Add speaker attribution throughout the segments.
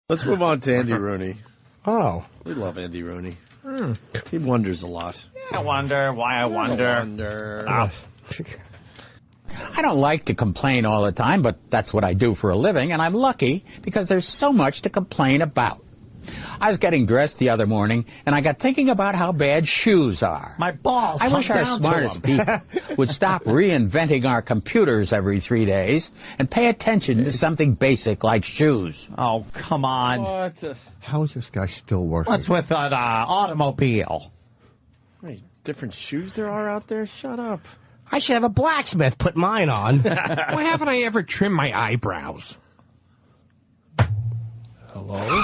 Speaker 1: Let's move on to Andy Rooney.
Speaker 2: Oh.
Speaker 1: We love Andy Rooney. He wonders a lot.
Speaker 3: I wonder why I wonder.
Speaker 4: I don't like to complain all the time, but that's what I do for a living, and I'm lucky because there's so much to complain about. I was getting dressed the other morning, and I got thinking about how bad shoes are.
Speaker 3: My balls.
Speaker 4: I wish our smartest people would stop reinventing our computers every 3 days and pay attention to something basic like shoes.
Speaker 3: Oh, come on.
Speaker 1: What?
Speaker 2: How is this guy still working?
Speaker 3: What's with an automobile?
Speaker 1: How many different shoes there are out there? Shut up.
Speaker 2: I should have a blacksmith put mine on.
Speaker 5: Why haven't I ever trimmed my eyebrows?
Speaker 2: Hello?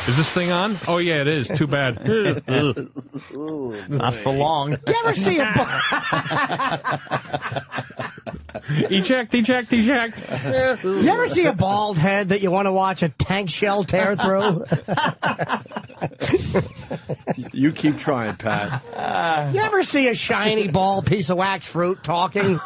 Speaker 5: Is this thing on? Oh, yeah, it is. Too bad.
Speaker 3: Not for long.
Speaker 2: You ever see a
Speaker 5: Eject.
Speaker 2: You ever see a bald head that you want to watch a tank shell tear through?
Speaker 1: You keep trying, Pat.
Speaker 2: You ever see a shiny bald piece of wax fruit talking?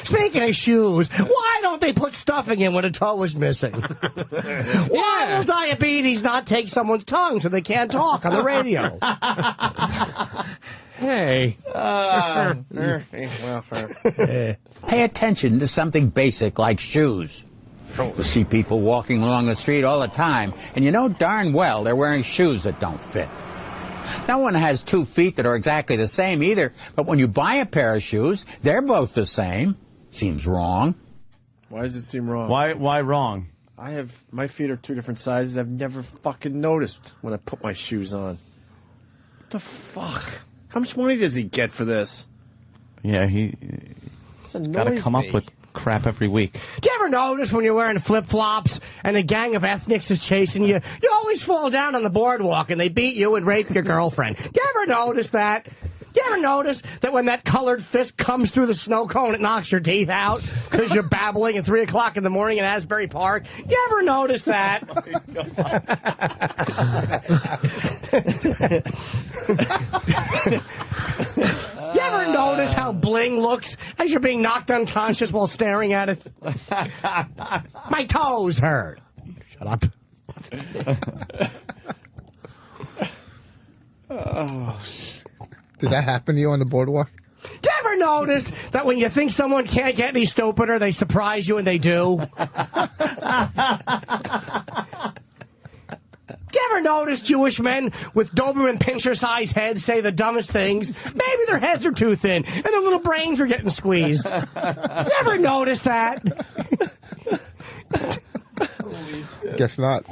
Speaker 2: Speaking of shoes, why don't they put stuffing in when a toe is missing? Why will diabetes not take someone's tongue so they can't talk on the radio?
Speaker 5: Hey.
Speaker 4: Pay attention to something basic like shoes. You see people walking along the street all the time, and you know darn well they're wearing shoes that don't fit. No one has 2 feet that are exactly the same either, but when you buy a pair of shoes, they're both the same. Seems wrong.
Speaker 1: Why does it seem wrong?
Speaker 3: Why wrong?
Speaker 1: My feet are 2 different sizes. I've never fucking noticed when I put my shoes on. What the fuck? How much money does he get for this?
Speaker 3: Yeah, he's got to come up with crap every week.
Speaker 2: Do you ever notice when you're wearing flip-flops and a gang of ethnics is chasing you, you always fall down on the boardwalk and they beat you and rape your girlfriend? Do you ever notice that? Do you ever notice that when that colored fist comes through the snow cone, it knocks your teeth out because you're babbling at 3 o'clock in the morning in Asbury Park? You ever notice that? You ever notice how bling looks as you're being knocked unconscious while staring at it? My toes hurt. Shut up.
Speaker 6: Did that happen to you on the boardwalk?
Speaker 2: Do you ever notice that when you think someone can't get any stupider, they surprise you and they do? Do you ever notice Jewish men with Doberman pincher-sized heads say the dumbest things? Maybe their heads are too thin and their little brains are getting squeezed. You ever notice that?
Speaker 6: Guess not.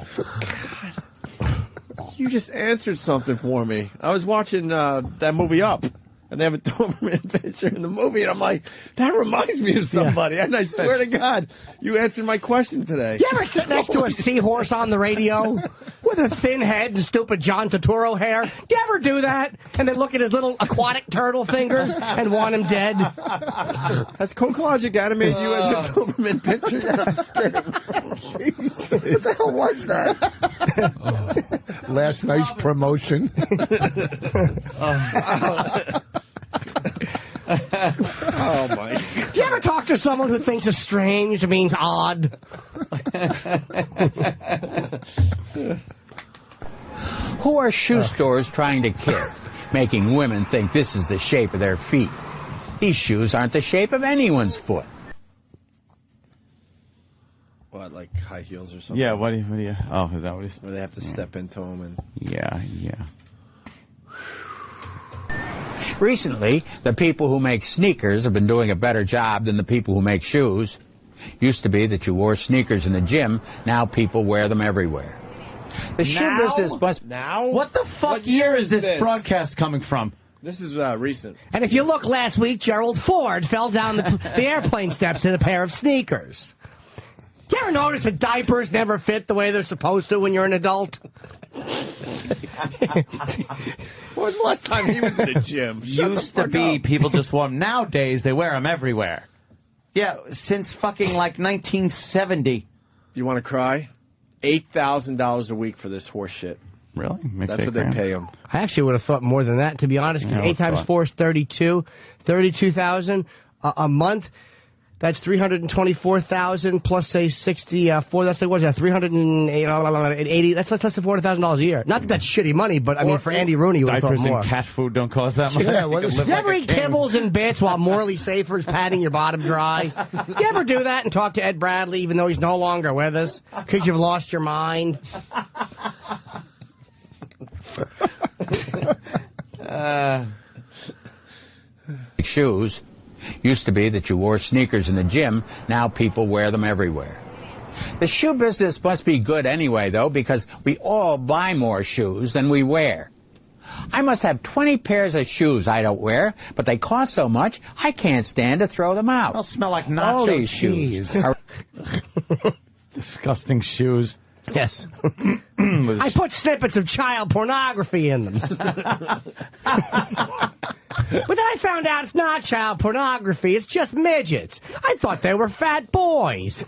Speaker 1: You just answered something for me. I was watching that movie Up, and they have a Doberman picture in the movie, and I'm like, that reminds me of somebody. And I swear to God, you answered my question today.
Speaker 2: You ever sit next to a seahorse on the radio with a thin head and stupid John Turturro hair? You ever do that? And then look at his little aquatic turtle fingers and want him dead?
Speaker 1: Has Coke Logic animated you as a Doberman picture? What the hell was that?
Speaker 6: Last night's promotion.
Speaker 1: Oh, my God.
Speaker 2: Do you ever talk to someone who thinks estranged means odd?
Speaker 4: Who are shoe stores trying to kid, making women think this is the shape of their feet? These shoes aren't the shape of anyone's foot.
Speaker 1: What, like high heels or something?
Speaker 3: Yeah, what do you... Oh, is that what he's...
Speaker 1: Where they have to step into them and...
Speaker 3: Yeah.
Speaker 4: Recently, the people who make sneakers have been doing a better job than the people who make shoes. Used to be that you wore sneakers in the gym. Now people wear them everywhere. The shoe business must...
Speaker 1: Now?
Speaker 3: What the fuck
Speaker 1: What
Speaker 3: year is
Speaker 1: is
Speaker 3: this
Speaker 1: this?
Speaker 3: broadcast coming from?
Speaker 1: This is recent.
Speaker 2: And if you look last week, Gerald Ford fell down the airplane steps in a pair of sneakers. You ever notice that diapers never fit the way they're supposed to when you're an adult?
Speaker 1: When was the last time he was in the gym?
Speaker 3: Used to be people just wore them. Nowadays, they wear them everywhere. Yeah, since fucking like 1970.
Speaker 1: You want to cry? $8,000 a week for this horse shit.
Speaker 3: Really?
Speaker 1: That's what they pay him.
Speaker 2: I actually would have thought more than that, to be honest, because 8 times 4 is 32. 32,000 a month. That's 324,000 plus say 64. That's like, what is that? 380. That's less than $400,000 a year. Not that that's shitty money, but I mean for Andy Rooney, you would have thought
Speaker 3: Diapers
Speaker 2: more.
Speaker 3: and cat food don't cost that much.
Speaker 6: Yeah, what is
Speaker 2: You ever eat kibbles and bits while Morley Safer's patting your bottom dry? You ever do that and talk to Ed Bradley even though he's no longer with us because you've lost your mind?
Speaker 4: Shoes. Used to be that you wore sneakers in the gym. Now people wear them everywhere. The shoe business must be good anyway, though, because we all buy more shoes than we wear. I must have 20 pairs of shoes I don't wear, but they cost so much, I can't stand to throw them out.
Speaker 3: They'll smell like
Speaker 4: All
Speaker 3: nacho
Speaker 4: these
Speaker 3: cheese.
Speaker 4: shoes are
Speaker 3: Disgusting shoes.
Speaker 2: Yes. I put snippets of child pornography in them. But then I found out it's not child pornography, it's just midgets. I thought they were fat boys.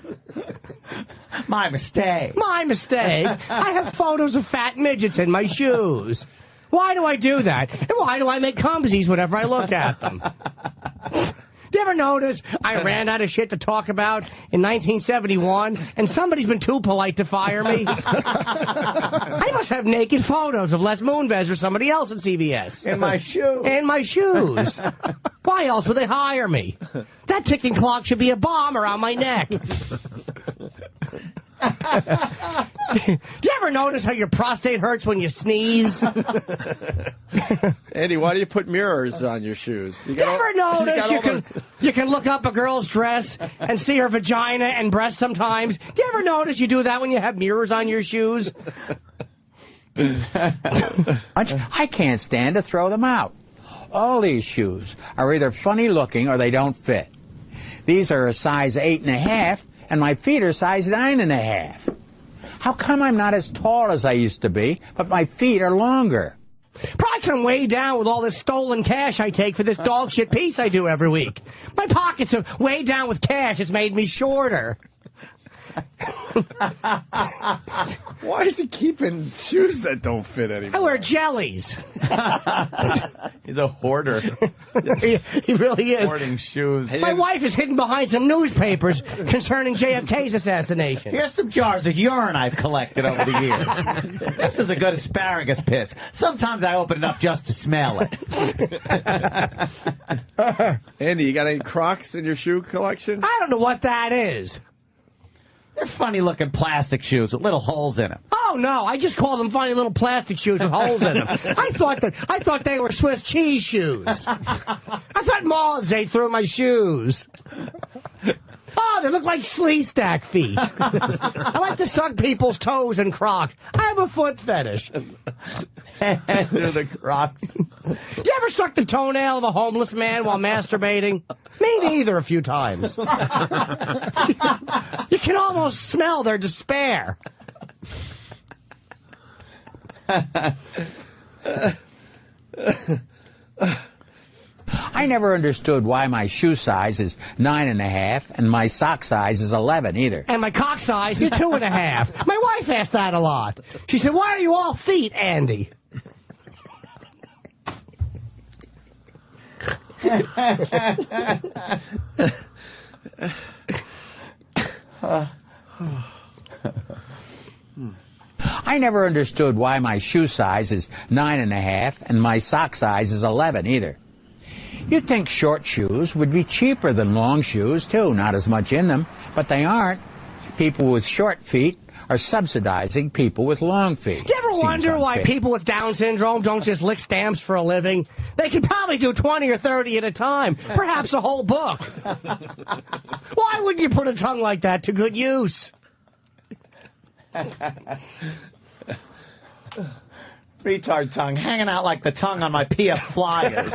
Speaker 3: My mistake.
Speaker 2: My mistake. I have photos of fat midgets in my shoes. Why do I do that? And why do I make cumsies whenever I look at them? Do you ever notice I ran out of shit to talk about in 1971, and somebody's been too polite to fire me? I must have naked photos of Les Moonves or somebody else at CBS.
Speaker 3: In my shoe.
Speaker 2: In my shoes. Why else would they hire me? That ticking clock should be a bomb around my neck. Do you ever notice how your prostate hurts when you sneeze?
Speaker 1: Andy, why do you put mirrors on your shoes?
Speaker 2: You ever notice you can look up a girl's dress and see her vagina and breast sometimes? Do you ever notice you do that when you have mirrors on your shoes?
Speaker 4: I can't stand to throw them out. All these shoes are either funny looking or they don't fit. These are a size 8.5, and my feet are size 9.5. How come I'm not as tall as I used to be, but my feet are longer?
Speaker 2: Probably 'cause I'm way down with all this stolen cash I take for this dog shit piece I do every week. My pockets are way down with cash. It's made me shorter.
Speaker 1: Why is he keeping shoes that don't fit anymore?
Speaker 2: I wear jellies.
Speaker 3: He's a hoarder.
Speaker 2: He really is.
Speaker 3: Hoarding shoes.
Speaker 2: My wife is hidden behind some newspapers concerning JFK's assassination.
Speaker 3: Here's some jars of urine I've collected over the years. This is a good asparagus piss. Sometimes I open it up just to smell it.
Speaker 1: Andy, you got any Crocs in your shoe collection?
Speaker 2: I don't know what that is.
Speaker 3: They're funny-looking plastic shoes with little holes in them.
Speaker 2: Oh no! I just call them funny little plastic shoes with holes in them. I thought they were Swiss cheese shoes. I thought moths ate through my shoes. Oh, they look like slee stack feet. I like to suck people's toes in Crocs. I have a foot fetish.
Speaker 3: They're the Crocs.
Speaker 2: You ever suck the toenail of a homeless man while masturbating? Me neither, a few times. You can almost smell their despair.
Speaker 4: I never understood why my shoe size is 9.5 and my sock size is 11 either.
Speaker 2: And my cock size is 2.5. My wife asked that a lot. She said, "Why are you all feet, Andy?"
Speaker 4: I never understood why my shoe size is 9.5 and my sock size is 11 either. You'd think short shoes would be cheaper than long shoes, too. Not as much in them, but they aren't. People with short feet are subsidizing people with long feet.
Speaker 2: Do you ever wonder why
Speaker 4: unfair.
Speaker 2: people with Down syndrome don't just lick stamps for a living? They could probably do 20 or 30 at a time, perhaps a whole book. Why wouldn't you put a tongue like that to good use?
Speaker 3: Retard tongue hanging out like the tongue on my PF Flyers.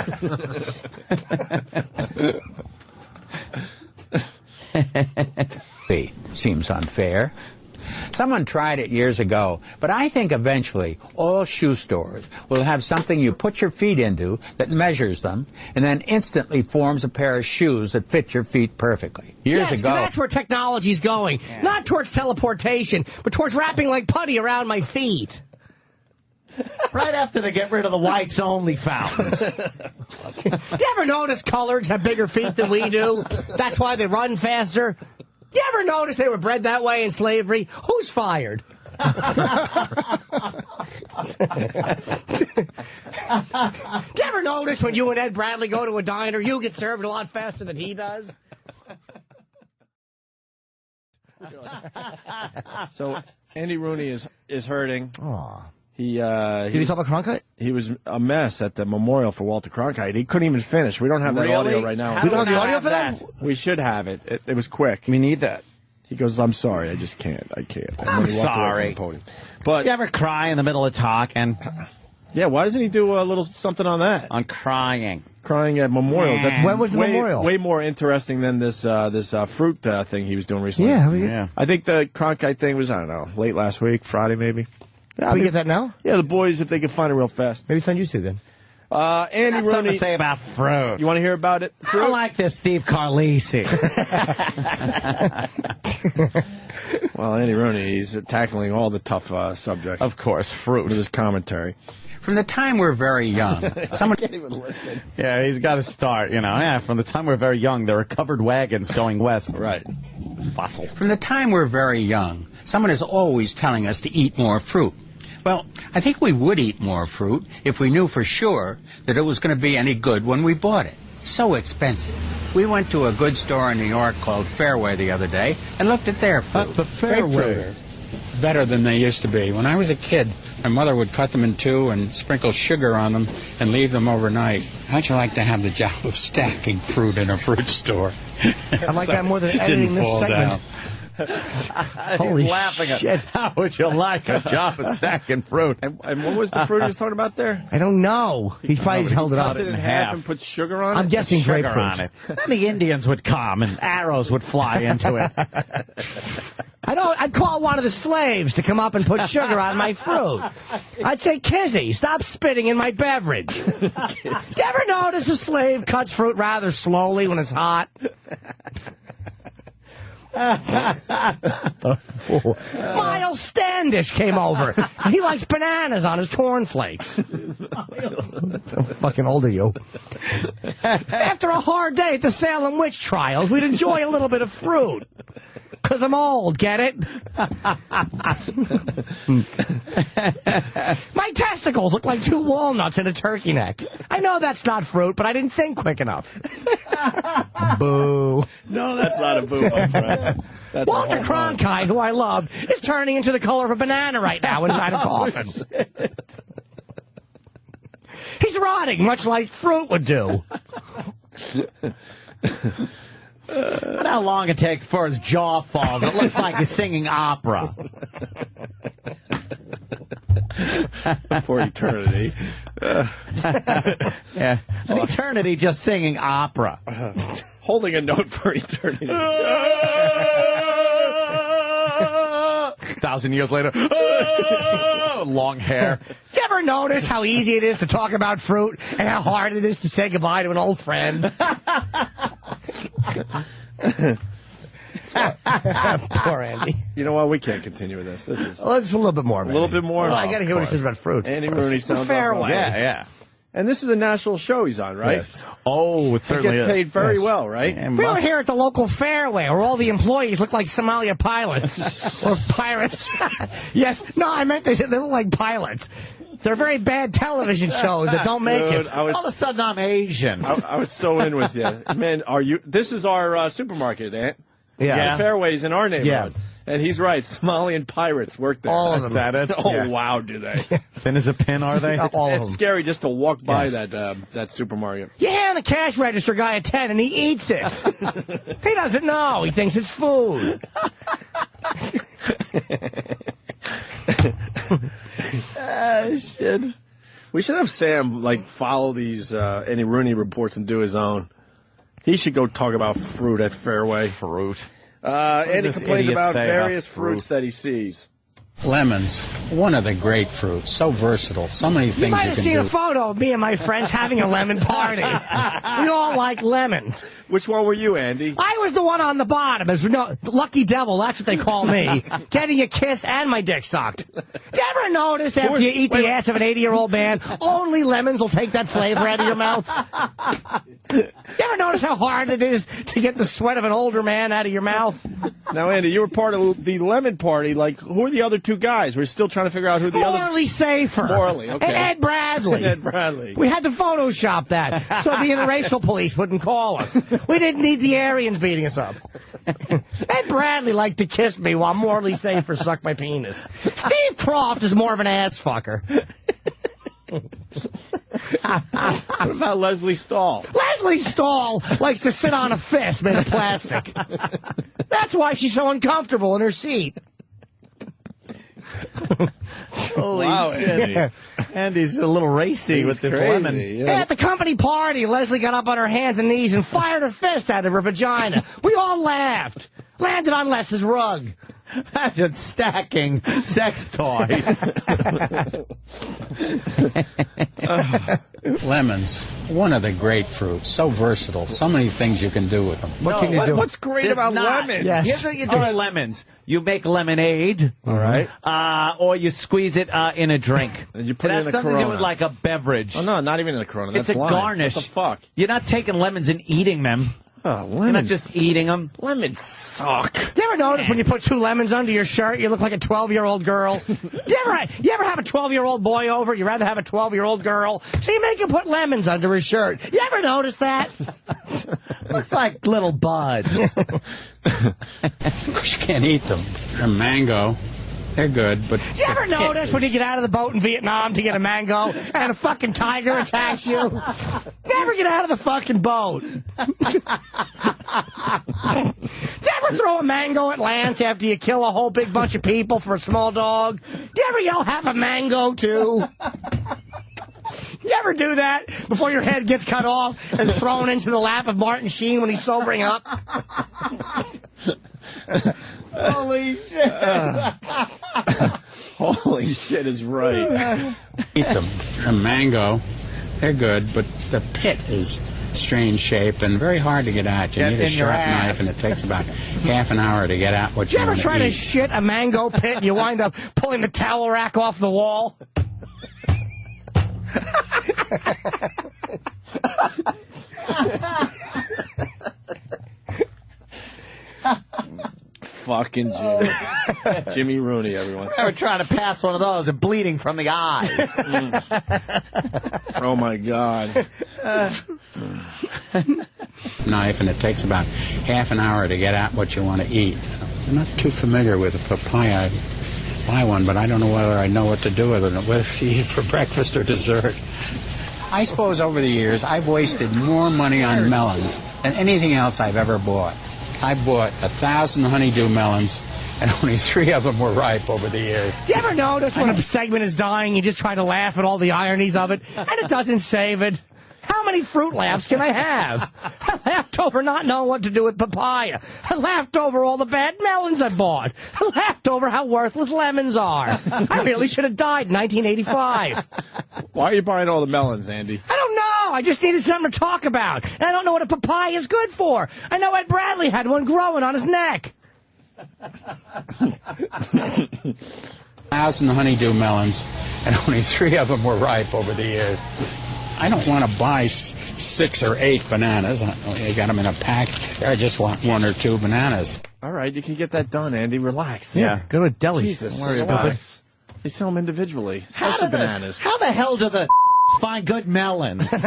Speaker 4: Seems unfair. Someone tried it years ago, but I think eventually all shoe stores will have something you put your feet into that measures them and then instantly forms a pair of shoes that fit your feet perfectly. Years
Speaker 2: Yes,
Speaker 4: ago.
Speaker 2: that's where technology's going. Yeah. Not towards teleportation, but towards wrapping like putty around my feet.
Speaker 3: Right after they get rid of the whites only fountains.
Speaker 2: You ever notice coloreds have bigger feet than we do? That's why they run faster. You ever notice they were bred that way in slavery? Who's fired? You ever notice when you and Ed Bradley go to a diner, you get served a lot faster than he does?
Speaker 1: So Andy Rooney is hurting.
Speaker 2: Aw.
Speaker 1: Did
Speaker 2: he talk about Cronkite?
Speaker 1: He was a mess at the memorial for Walter Cronkite. He couldn't even finish. We don't have that audio right now.
Speaker 2: We don't have the audio for that?
Speaker 1: We should have it. It was quick.
Speaker 3: We need that.
Speaker 1: He goes, "I'm sorry, I just can't. I can't." And
Speaker 3: I'm
Speaker 1: then he walked away
Speaker 3: sorry.
Speaker 1: from the podium. But
Speaker 3: You ever cry in the middle of talking?
Speaker 1: yeah, why doesn't he do a little something on that?
Speaker 3: On crying.
Speaker 1: Crying at memorials. That's
Speaker 2: When was the memorial?
Speaker 1: Way more interesting than this fruit thing he was doing recently.
Speaker 2: Yeah.
Speaker 1: I think the Cronkite thing was, I don't know, late last week, Friday maybe.
Speaker 2: Can we get that now?
Speaker 1: Yeah, the boys, if they can find it real fast.
Speaker 2: Maybe send you two then.
Speaker 1: Andy
Speaker 3: Got something
Speaker 1: Rooney.
Speaker 3: to say about fruit.
Speaker 1: You want to hear about it?
Speaker 3: I don't like this Steve Carlisi.
Speaker 1: Well, Andy Rooney, he's tackling all the tough subjects.
Speaker 3: Of course, fruit.
Speaker 1: With his commentary.
Speaker 4: From the time we're very young, someone
Speaker 1: Can't even listen.
Speaker 3: Yeah, he's got to start, you know. Yeah, from the time we're very young, there are covered wagons going west.
Speaker 1: Right.
Speaker 3: Fossil.
Speaker 4: From the time we're very young, someone is always telling us to eat more fruit. Well, I think we would eat more fruit if we knew for sure that it was going to be any good when we bought it. It's so expensive. We went to a good store in New York called Fairway the other day and looked at their fruit.
Speaker 3: The Fairway.
Speaker 4: Grapefruit. Better than they used to be. When I was a kid, my mother would cut them in two and sprinkle sugar on them and leave them overnight. How'd you like to have the job of stacking fruit in a fruit store?
Speaker 2: I like that more than editing this
Speaker 4: fall
Speaker 2: segment.
Speaker 4: down.
Speaker 2: Holy
Speaker 3: He's laughing
Speaker 2: shit.
Speaker 3: at how would you like a job of stacking fruit?
Speaker 1: And what was the fruit he was talking about there?
Speaker 2: I don't know. He probably held it up.
Speaker 1: Cuts it in half and puts sugar on it?
Speaker 2: I'm guessing
Speaker 3: Sugar
Speaker 2: grapefruit.
Speaker 3: on it. Then the Indians would come and arrows would fly into it.
Speaker 2: I'd call one of the slaves to come up and put sugar on my fruit. I'd say, Kizzy, stop spitting in my beverage. You ever notice a slave cuts fruit rather slowly when it's hot? Miles Standish came over. He likes bananas on his cornflakes. So fucking old are you? After a hard day at the Salem witch trials, we'd enjoy a little bit of fruit. 'Cause I'm old, get it? My testicles look like 2 walnuts in a turkey neck. I know that's not fruit, but I didn't think quick enough. Boo.
Speaker 1: No, that's not a boo, my friend. That's
Speaker 2: Walter
Speaker 1: a home run.
Speaker 2: Cronkite, who I love, is turning into the color of a banana right now inside a coffin. He's rotting, much like fruit would do.
Speaker 3: Look how long it takes before his jaw falls. It looks like he's singing opera.
Speaker 1: For eternity.
Speaker 3: Yeah, an eternity just singing opera.
Speaker 1: Holding a note for eternity.
Speaker 3: 1,000 years later, long hair.
Speaker 2: You ever notice how easy it is to talk about fruit and how hard it is to say goodbye to an old friend? Poor Andy.
Speaker 1: You know what? We can't continue with this. This is
Speaker 2: Let's a little bit more.
Speaker 1: a little bit more.
Speaker 2: Well, I got to hear what he says about fruit.
Speaker 1: Andy Rooney sounds
Speaker 2: Fairway.
Speaker 1: awful.
Speaker 3: Yeah.
Speaker 1: And this is a national show he's on, right?
Speaker 2: Yes.
Speaker 3: Oh, it
Speaker 1: He
Speaker 3: certainly
Speaker 1: gets
Speaker 3: is.
Speaker 1: paid very well, right?
Speaker 3: Yeah,
Speaker 2: We were
Speaker 3: must-
Speaker 2: here at the local fairway where all the employees look like Somalia pilots. Or pirates. Yes. No, I meant they look like pilots. They're very bad television shows that don't make
Speaker 1: Dude,
Speaker 2: it.
Speaker 1: I was
Speaker 3: All of a sudden, I'm Asian.
Speaker 1: I was so in with you. Man, this is our supermarket, Ant.
Speaker 2: Yeah.
Speaker 1: The Fairways in our neighborhood.
Speaker 2: Yeah.
Speaker 1: And he's right. Somalian pirates work there.
Speaker 2: All of them.
Speaker 3: Is that it?
Speaker 1: Oh,
Speaker 3: Yeah.
Speaker 1: wow, do they?
Speaker 3: Thin as a pin, are they?
Speaker 2: All of
Speaker 1: It's
Speaker 2: them.
Speaker 1: scary just to walk by
Speaker 2: Yes.
Speaker 1: that supermarket.
Speaker 2: You hand the cash register guy a 10 and he eats it. He doesn't know. He thinks it's food.
Speaker 1: Shit. We should have Sam follow these Andy Rooney reports and do his own. He should go talk about fruit at Fairway.
Speaker 3: Fruit.
Speaker 1: Andy
Speaker 3: this
Speaker 1: complains
Speaker 3: idiot
Speaker 1: about
Speaker 3: say
Speaker 1: various
Speaker 3: about fruit?
Speaker 1: fruits that he sees.
Speaker 4: Lemons, one of the great fruits, so versatile, so many things
Speaker 2: You might
Speaker 4: you
Speaker 2: have
Speaker 4: can
Speaker 2: seen
Speaker 4: do.
Speaker 2: a photo of me and my friends having a lemon party. We all like lemons.
Speaker 1: Which one were you, Andy?
Speaker 2: I was the one on the bottom. As no, lucky devil, that's what they call me. Getting a kiss and my dick sucked. You ever notice after you eat the ass of an 80-year-old man, only lemons will take that flavor out of your mouth? You ever notice how hard it is to get the sweat of an older man out of your mouth?
Speaker 1: Now, Andy, you were part of the lemon party. Like, who are the other two guys? We're still trying to figure out who the other...
Speaker 2: Morally Safer.
Speaker 1: Morally, okay.
Speaker 2: And Ed Bradley.
Speaker 1: Ed Bradley.
Speaker 2: We had to Photoshop that so the interracial police wouldn't call us. We didn't need the Aryans beating us up. Ed Bradley liked to kiss me while Morally Safer sucked my penis. Steve Croft is more of an ass fucker.
Speaker 1: What about Leslie Stahl?
Speaker 2: Leslie Stahl likes to sit on a fist made of plastic. That's why she's so uncomfortable in her seat.
Speaker 3: Holy
Speaker 1: Wow,
Speaker 3: shit.
Speaker 1: Andy.
Speaker 3: Andy's a little racy with this
Speaker 1: crazy,
Speaker 3: lemon.
Speaker 1: yeah.
Speaker 2: At the company party, Leslie got up on her hands and knees and fired a fist out of her vagina. We all laughed. Landed on Les's rug.
Speaker 3: Imagine stacking sex toys.
Speaker 4: Lemons, one of the great fruits, so versatile, so many things you can do with them.
Speaker 2: What can you do?
Speaker 1: What's great
Speaker 3: There's
Speaker 1: about
Speaker 3: not.
Speaker 1: lemons?
Speaker 2: Yes.
Speaker 3: Here's what you do with lemons. You make lemonade.
Speaker 1: All right.
Speaker 3: Or you squeeze it in a drink.
Speaker 1: And you put it
Speaker 3: It
Speaker 1: in
Speaker 3: has
Speaker 1: a
Speaker 3: something to do
Speaker 1: Corona.
Speaker 3: with like a beverage.
Speaker 1: Oh, no, not even in a Corona. That's
Speaker 3: It's a
Speaker 1: lime.
Speaker 3: garnish.
Speaker 1: What the fuck?
Speaker 3: You're not taking lemons and eating them.
Speaker 1: Oh,
Speaker 3: You're not
Speaker 1: lemons.
Speaker 3: just eating them.
Speaker 1: Lemons suck.
Speaker 2: You ever notice when you put 2 lemons under your shirt, you look like a 12-year-old girl? You ever have a 12-year-old boy over? You rather have a 12-year-old girl? So you make him put lemons under his shirt. You ever notice that?
Speaker 3: Looks like little buds.
Speaker 4: Of course, you can't eat them. A mango, they're good, but...
Speaker 2: You ever notice when you get out of the boat in Vietnam to get a mango and a fucking tiger attacks you? Never get out of the fucking boat. You ever throw a mango at Lance after you kill a whole big bunch of people for a small dog? You ever yell, have a mango too? You ever do that before your head gets cut off and thrown into the lap of Martin Sheen when he's sobering up?
Speaker 3: Holy shit.
Speaker 1: Holy shit is right.
Speaker 4: Eat them. A mango, they're good, but the pit is strange shaped and very hard to get at. You
Speaker 3: Get
Speaker 4: need a
Speaker 3: in your
Speaker 4: sharp
Speaker 3: ass.
Speaker 4: knife, and it takes about half an hour to get out what
Speaker 2: You
Speaker 4: you
Speaker 2: ever
Speaker 4: want
Speaker 2: try
Speaker 4: to
Speaker 2: to
Speaker 4: eat.
Speaker 2: shit a mango pit and you wind up pulling the towel rack off the wall?
Speaker 1: Fucking Jimmy. Jimmy Rooney, everyone.
Speaker 3: Ever trying to pass one of those and bleeding from the eyes?
Speaker 1: Oh, my God.
Speaker 4: Knife, and it takes about half an hour to get out what you want to eat. I'm not too familiar with a papaya. I buy one, but I don't know whether I know what to do with it, whether to eat for breakfast or dessert. I suppose over the years I've wasted more money on melons than anything else I've ever bought. I bought 1,000 honeydew melons, and only 3 of them were ripe over the years.
Speaker 2: You ever notice when a segment is dying, you just try to laugh at all the ironies of it, and it doesn't save it? How many fruit laughs can I have? I laughed over not knowing what to do with papaya. I laughed over all the bad melons I bought. I laughed over how worthless lemons are. I really should have died in 1985.
Speaker 1: Why are you buying all the melons, Andy?
Speaker 2: I don't know. I just needed something to talk about. And I don't know what a papaya is good for. I know Ed Bradley had one growing on his neck.
Speaker 4: 1,000 honeydew melons, and only 3 of them were ripe over the years. I don't want to buy 6 or 8 bananas. They got them in a pack. I just want 1 or 2 bananas.
Speaker 1: All right, you can get that done, Andy. Relax.
Speaker 3: Yeah.
Speaker 2: Go to deli.
Speaker 1: Jesus,
Speaker 2: Don't worry
Speaker 1: relax.
Speaker 2: about it.
Speaker 1: They sell them individually, especially bananas.
Speaker 3: How the hell do the find good melons? They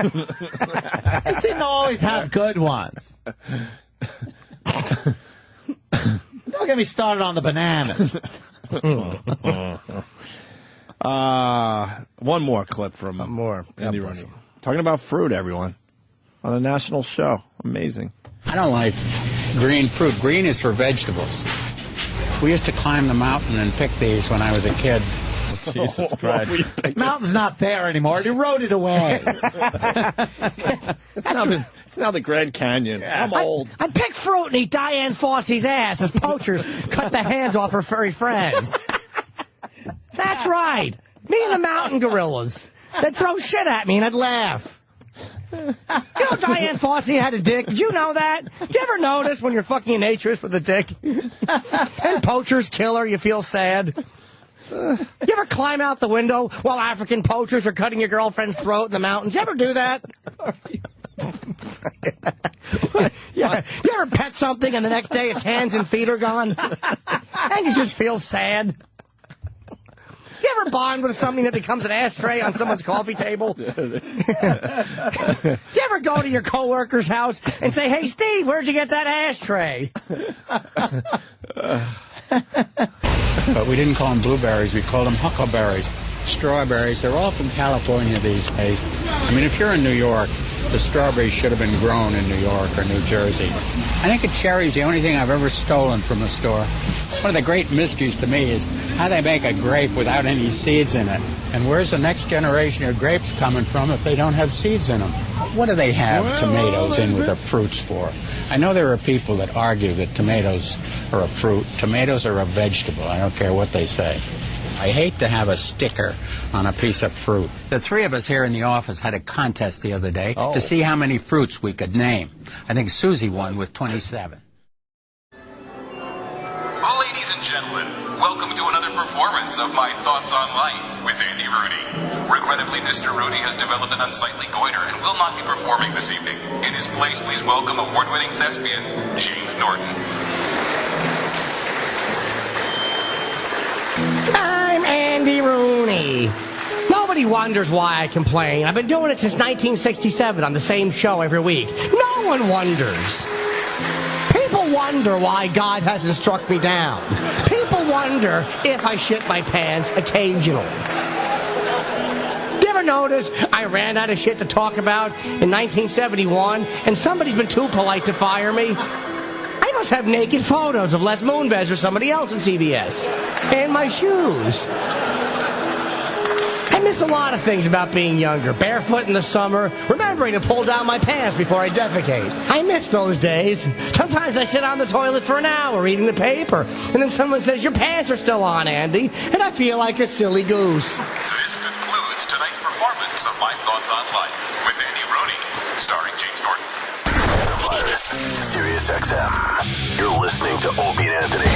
Speaker 3: seem to always have good ones. Don't get me started on the bananas.
Speaker 1: One more clip from Andy Rooney. Talking about fruit, everyone. On a national show. Amazing.
Speaker 4: I don't like green fruit. Green is for vegetables. We used to climb the mountain and pick these when I was a kid.
Speaker 3: Jesus Christ. Mountain's not there anymore. It eroded away.
Speaker 1: It's now the Grand Canyon. I'm old.
Speaker 2: I'd pick fruit and eat Diane Fossey's ass as poachers cut the hands off her furry friends. That's right. Me and the mountain gorillas. They'd throw shit at me and I'd laugh. You know Diane Fossey had a dick? Did you know that? Did you ever notice when you're fucking a naturist with a dick? And poachers kill her, you feel sad? You ever climb out the window while African poachers are cutting your girlfriend's throat in the mountains? You ever do that? Yeah. You ever pet something and the next day its hands and feet are gone? And you just feel sad? You ever bond with something that becomes an ashtray on someone's coffee table? You ever go to your coworker's house and say, "Hey, Steve, where'd you get that ashtray?"
Speaker 4: But we didn't call them blueberries, we called them huckleberries. Strawberries, they're all from California these days. I mean, if you're in New York, the strawberries should have been grown in New York or New Jersey. I think a cherry's the only thing I've ever stolen from a store. One of the great mysteries to me is how they make a grape without any seeds in it. And where's the next generation of grapes coming from if they don't have seeds in them? What do they have tomatoes in with their fruits for? I know there are people that argue that tomatoes are a fruit. Tomatoes are a vegetable. I don't care what they say. I hate to have a sticker on a piece of fruit. The three of us here in the office had a contest the other day to see how many fruits we could name. I think Susie won with 27.
Speaker 7: Ladies and gentlemen, welcome to another performance of My Thoughts on Life with Andy Rooney. Regrettably, Mr. Rooney has developed an unsightly goiter and will not be performing this evening. In his place, please welcome award-winning thespian, James Norton.
Speaker 2: I'm Andy Rooney. Nobody wonders why I complain. I've been doing it since 1967 on the same show every week. No one wonders. People wonder why God hasn't struck me down. People wonder if I shit my pants occasionally. You ever notice I ran out of shit to talk about in 1971 and somebody's been too polite to fire me? I must have naked photos of Les Moonves or somebody else in CBS. And my shoes. I miss a lot of things about being younger. Barefoot in the summer, remembering to pull down my pants before I defecate. I miss those days. Sometimes I sit on the toilet for an hour reading the paper, and then someone says, "Your pants are still on, Andy," and I feel like a silly goose.
Speaker 7: This concludes tonight's performance of My Thoughts on Life with Andy Rooney, starring James Norton.
Speaker 8: The Virus, Sirius XM. You're listening to Opie and Anthony.